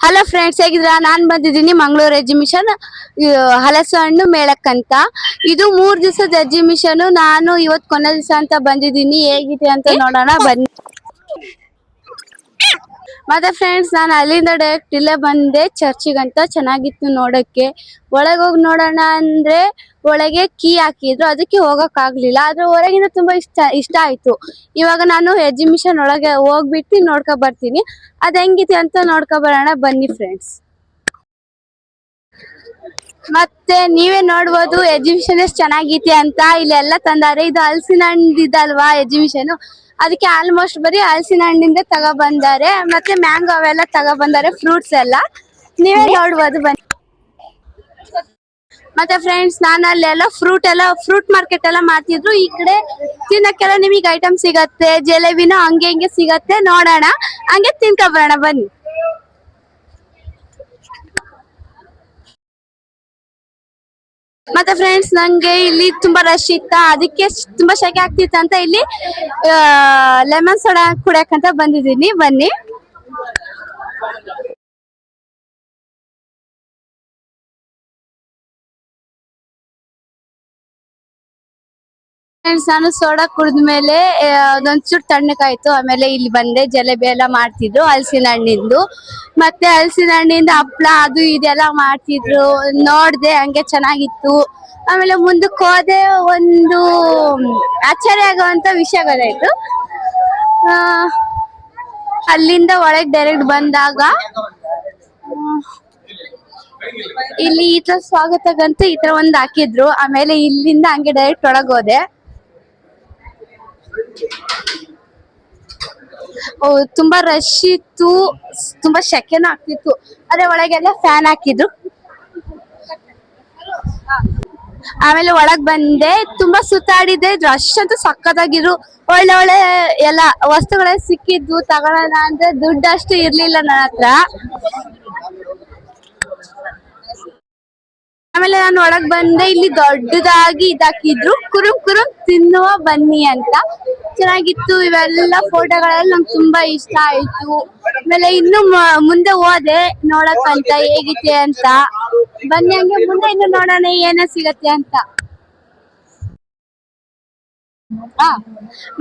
Hello friends, ಹೇಗಿದ್ರ? ನಾನ್ ಬಂದಿದ್ದೀನಿ Mangaluru exhibition ಹಲಸು ಹಣ್ಣು ಮೇಳಕ್ಕಂತ. ಇದು 3 ದಿವಸದ ಎಕ್ಸಿಬಿಷನ್. ನಾನು ಇವತ್ತು ಕೊನೆ ದಿವಸ ಅಂತ ಬಂದಿದ್ದೀನಿ. ಹೇಗಿದೆ ಅಂತ ನೋಡೋಣ ಬನ್ನಿ. ಮತ್ತೆ ಫ್ರೆಂಡ್ಸ್, ನಾನು ಅಲ್ಲಿಂದ ಡೈರೆಕ್ಟ್ ಇಲ್ಲೇ ಬಂದೆ ಚರ್ಚಿಗಂತ. ಚೆನ್ನಾಗಿತ್ತು ನೋಡಕ್ಕೆ. ಒಳಗೆ ಹೋಗಿ ನೋಡೋಣ ಅಂದ್ರೆ ಒಳಗೆ ಕೀ ಹಾಕಿದ್ರು, ಅದಕ್ಕೆ ಹೋಗಕ್ ಆಗ್ಲಿಲ್ಲ. ಆದ್ರೆ ಹೊರಗಿನ ತುಂಬಾ ಇಷ್ಟ ಆಯ್ತು. ಇವಾಗ ನಾನು ಎಕ್ಸಿಬಿಷನ್ ಒಳಗೆ ಹೋಗ್ಬಿಟ್ಟು ನೋಡ್ಕೊ ಬರ್ತೀನಿ. ಅದ್ ಹೆಂಗಿದೆ ಅಂತ ನೋಡ್ಕೊ ಬರೋಣ ಬನ್ನಿ ಫ್ರೆಂಡ್ಸ್. ಮತ್ತೆ ನೀವೇ ನೋಡ್ಬೋದು ಎಕ್ಸಿಬಿಷನ್ ಎಷ್ಟು ಚೆನ್ನಾಗೈತಿ ಅಂತ. ಇಲ್ಲೆಲ್ಲ ತಂದಾರೆ. ಇದು ಹಲಸಿನ ಹಣ್ಣಿದಲ್ವಾ ಎಕ್ಸಿಬಿಷನ್, ಅದಕ್ಕೆ ಆಲ್ಮೋಸ್ಟ್ ಬರೀ ಹಲಸಿನ ಹಣ್ಣಿಂದ ತಗೋ ಬಂದಾರೆ. ಮತ್ತೆ ಮ್ಯಾಂಗೋ ಅವೆಲ್ಲ ತಗೋ ಬಂದಾರೆ, ಫ್ರೂಟ್ಸ್ ಎಲ್ಲ ನೀವೇ ನೋಡ್ಬೋದು ಬನ್ನಿ. ಮತ್ತೆ ಫ್ರೆಂಡ್ಸ್, ನಾನು ಅಲ್ಲೆಲ್ಲ ಫ್ರೂಟ್ ಮಾರ್ಕೆಟ್ ಎಲ್ಲ ಮಾಡ್ತಿದ್ರು. ಈ ಕಡೆ ತಿನ್ನಕ್ಕೆಲ್ಲ ನಿಮಗೆ ಐಟಮ್ ಸಿಗತ್ತೆ. ಜಿಲೇಬಿನೂ ಹಂಗೆ ಹಿಂಗೆ ಸಿಗತ್ತೆ. ನೋಡೋಣ, ಹಂಗೆ ತಿನ್ಕೊ ಬರೋಣ ಬನ್ನಿ. ಮತ್ತೆ ಫ್ರೆಂಡ್ಸ್, ನಂಗೆ ಇಲ್ಲಿ ತುಂಬಾ ರಶ್ ಇತ್ತ, ಅದಕ್ಕೆ ತುಂಬಾ ಶೆಕೆ ಆಗ್ತಿತ್ತು ಅಂತ ಇಲ್ಲಿ ಲೆಮನ್ ಸೋಡಾ ಕುಡಿಯಕಂತ ಬಂದಿದ್ದೀನಿ. ಬನ್ನಿ. ಫ್ರೆಂಡ್ಸ್, ನಾನು ಸೋಡಾ ಕುಡಿದ್ಮೇಲೆ ಅದೊಂಚೂರು ತಣ್ಣಗಾಯ್ತು. ಆಮೇಲೆ ಇಲ್ಲಿ ಬಂದೆ. ಜಲೇಬಿ ಎಲ್ಲ ಮಾಡ್ತಿದ್ರು ಹಲಸಿನ ಹಣ್ಣಿಂದು. ಮತ್ತೆ ಹಲಸಿನ ಹಣ್ಣಿಂದ ಹಪ್ಳ ಅದು ಇದೆಲ್ಲ ಮಾಡ್ತಿದ್ರು. ನೋಡ್ದೆ, ಹಂಗೆ ಚೆನ್ನಾಗಿತ್ತು. ಆಮೇಲೆ ಮುಂದಕ್ಕೆ ಹೋದೆ. ಒಂದು ಆಶ್ಚರ್ಯ ಆಗುವಂತ ವಿಷಯ ಗೊತ್ತಾಯ್ತು. ಆ ಅಲ್ಲಿಂದ ಒಳಗೆ ಡೈರೆಕ್ಟ್ ಬಂದಾಗ ಇಲ್ಲಿ ಈ ತರ ಸ್ವಾಗತಕ್ಕಂತೂ ಈ ತರ ಒಂದ್ ಹಾಕಿದ್ರು. ಆಮೇಲೆ ಇಲ್ಲಿಂದ ಹಂಗೆ ಡೈರೆಕ್ಟ್ ಒಳಗ್ ಹೋದೆ. ತುಂಬಾ ರಶ್ ಇತ್ತು, ತುಂಬಾ ಶೆಕೆನೂ ಆಗ್ತಿತ್ತು. ಅದೇ ಒಳಗೆಲ್ಲ ಫ್ಯಾನ್ ಹಾಕಿದ್ರು. ಆಮೇಲೆ ಒಳಗ್ ಬಂದೆ, ತುಂಬಾ ಸುತ್ತಾಡಿದೆ. ರಶ್ ಅಂತೂ ಸಕ್ಕತ್ತಾಗಿದ್ರು. ಒಳ್ಳೆ ಒಳ್ಳೆ ಎಲ್ಲ ವಸ್ತುಗಳೇ ಸಿಕ್ಕಿದ್ವು. ತಗೊಳ್ಳೋಣ ಅಂದ್ರೆ ದುಡ್ಡು ಅಷ್ಟು ಇರ್ಲಿಲ್ಲ ನನ್ನ ಹತ್ರ. ಆಮೇಲೆ ನಾನು ಒಳಗ್ ಬಂದೆ. ಇಲ್ಲಿ ದೊಡ್ಡದಾಗಿ ಇದಾಕಿದ್ರು, ಕುರುಮ್ ಕುರುಮ್ ತಿನ್ನುವ ಬನ್ನಿ ಅಂತ. ಚೆನ್ನಾಗಿತ್ತು. ಇವೆಲ್ಲ ಫೋಟೋಗಳೆಲ್ಲ ನಂಗೆ ತುಂಬಾ ಇಷ್ಟ ಆಯ್ತು. ಆಮೇಲೆ ಇನ್ನು ಮುಂದೆ ಹೋದೆ ನೋಡಕ್ಕಂತ ಹೇಗಿದೆ ಅಂತ. ಬನ್ನಿ, ಹಂಗೆ ಮುಂದೆ ಇನ್ನು ನೋಡೋಣ ಏನ ಸಿಗತ್ತೆ ಅಂತ.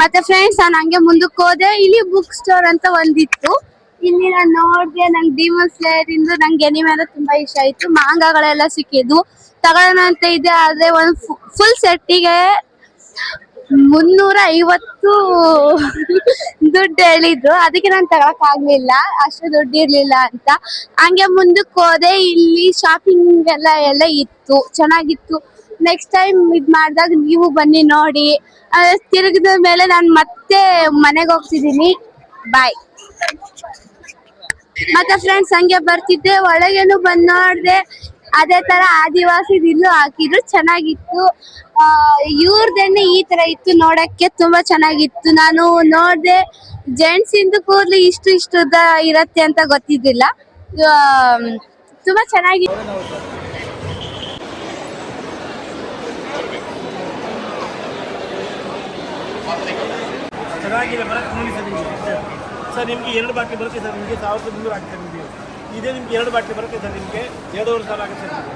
ಮತ್ತೆ ಫ್ರೆಂಡ್ಸ್, ನಾನು ಹಂಗೆ ಮುಂದಕ್ಕೆ ಹೋದೆ. ಇಲ್ಲಿ ಬುಕ್ ಸ್ಟೋರ್ ಅಂತ ಒಂದಿತ್ತು. ಇಲ್ಲಿ ನಾನು ನೋಡ್ದೆ, ನಂಗೆ ಡಿಮನ್ ಸ್ಲೇಯರ್ ಇಂದು ನಂಗೆ ಎನಿಮೆ ಅಂದ್ರೆ ತುಂಬಾ ಇಷ್ಟ ಆಯ್ತು. ಮಾಂಗಗಳೆಲ್ಲ ಸಿಕ್ಕಿದ್ವು. ತಗೊಳ್ಳೋಣ ಅಂತ ಇದೆ, ಆದ್ರೆ ಒಂದು ಫುಲ್ ಸೆಟ್ಟಿಗೆ 350 ದುಡ್ಡು ಹೇಳಿದ್ರು. ಅದಕ್ಕೆ ನಾನು ತಗೊಳಕ್ ಆಗ್ಲಿಲ್ಲ, ಅಷ್ಟು ದುಡ್ಡು ಇರ್ಲಿಲ್ಲ ಅಂತ. ಹಂಗೆ ಮುಂದಕ್ಕೆ ಹೋದೆ. ಇಲ್ಲಿ ಶಾಪಿಂಗ್ ಎಲ್ಲ ಇತ್ತು, ಚೆನ್ನಾಗಿತ್ತು. ನೆಕ್ಸ್ಟ್ ಟೈಮ್ ಇದ್ ಮಾಡಿದಾಗ ನೀವು ಬನ್ನಿ ನೋಡಿ. ತಿರುಗಿದ ಮೇಲೆ ನಾನು ಮತ್ತೆ ಮನೆಗೆ ಹೋಗ್ತಿದ್ದೀನಿ. ಬಾಯ್. ಮತ್ತೆ ಫ್ರೆಂಡ್ಸ್, ಹಂಗೆ ಬರ್ತಿದ್ದೆ. ಒಳಗೇನು ಬಂದ್ ನೋಡ್ದೆ, ಅದೇ ತರ ಆದಿವಾಸಿ ಇಲ್ಲೂ ಹಾಕಿದ್ರು, ಚೆನ್ನಾಗಿತ್ತು. ಇವ್ರದೇನೆ ಈ ತರ ಇತ್ತು ನೋಡಕ್ಕೆ, ತುಂಬಾ ಚೆನ್ನಾಗಿತ್ತು. ನಾನು ನೋಡ್ದೆ, ಜೆಂಟ್ಸ್ ಇಂದು ಕೂದಲು ಇಷ್ಟು ಉದ್ದ ಇರತ್ತೆ ಅಂತ ಗೊತ್ತಿದ್ದಿಲ್ಲ. ತುಂಬಾ ಚೆನ್ನಾಗಿತ್ತು. ಚೆನ್ನಾಗಿದೆ ಬರಕ್ಕೆ ನೋಡಿ ಸರ್. ನಿಮಗೆ ಸರ್ ನಿಮಗೆ 2 ಬಾಟ್ಲಿ ಬರುತ್ತೆ ಸರ್. ನಿಮಗೆ 1300 ಆಗುತ್ತೆ. ನಿಮಗೆ ಇದೇ ನಿಮ್ಗೆ 2 ಬಾಟ್ಲಿ ಬರುತ್ತೆ ಸರ್. ನಿಮಗೆ 2,500 ಆಗುತ್ತೆ ಸರ್.